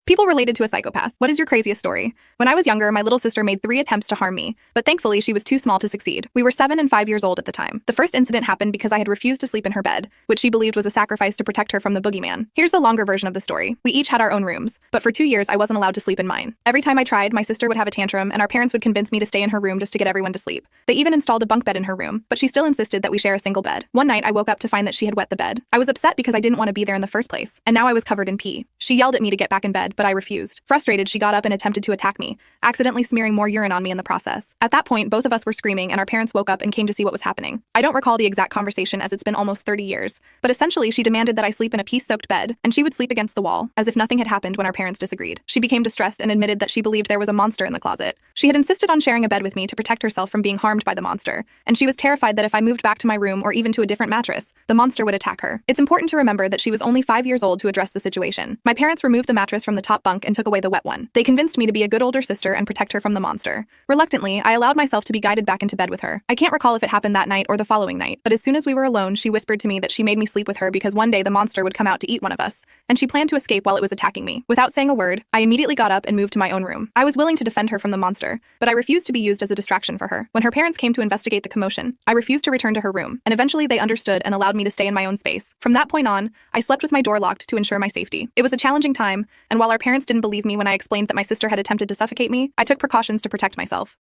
People related to a psychopath. What is your craziest story? When I was younger, my little sister made 3 attempts to harm me, but thankfully she was too small to succeed. We were 7 and 5 years old at the time. The first incident happened because I had refused to sleep in her bed, which she believed was a sacrifice to protect her from the boogeyman. Here's the longer version of the story. We each had our own rooms, but for 2 years I wasn't allowed to sleep in mine. Every time I tried, my sister would have a tantrum and our parents would convince me to stay in her room just to get everyone to sleep. They even installed a bunk bed in her room, but she still insisted that we share a single bed. One night I woke up to find that she had wet the bed. I was upset because I didn't want to be there in the first place, and now I was covered in pee. She yelled at me to get back in bed, but I refused. Frustrated, she got up and attempted to attack me, accidentally smearing more urine on me in the process. At that point, both of us were screaming and our parents woke up and came to see what was happening. I don't recall the exact conversation as it's been almost 30 years, but essentially she demanded that I sleep in a pee-soaked bed, and she would sleep against the wall, as if nothing had happened when our parents disagreed. She became distressed and admitted that she believed there was a monster in the closet. She had insisted on sharing a bed with me to protect herself from being harmed by the monster, and she was terrified that if I moved back to my room or even to a different mattress, the monster would attack her. It's important to remember that she was only 5 years old to address the situation. My parents removed the mattress from the top bunk and took away the wet one. They convinced me to be a good older sister and protect her from the monster. Reluctantly, I allowed myself to be guided back into bed with her. I can't recall if it happened that night or the following night, but as soon as we were alone, she whispered to me that she made me sleep with her because one day the monster would come out to eat one of us, and she planned to escape while it was attacking me. Without saying a word, I immediately got up and moved to my own room. I was willing to defend her from the monster, but I refused to be used as a distraction for her. When her parents came to investigate the commotion, I refused to return to her room, and eventually they understood and allowed me to stay in my own space. From that point on, I slept with my door locked to ensure my safety. It was a challenging time, and while our parents didn't believe me when I explained that my sister had attempted to suffocate me, I took precautions to protect myself.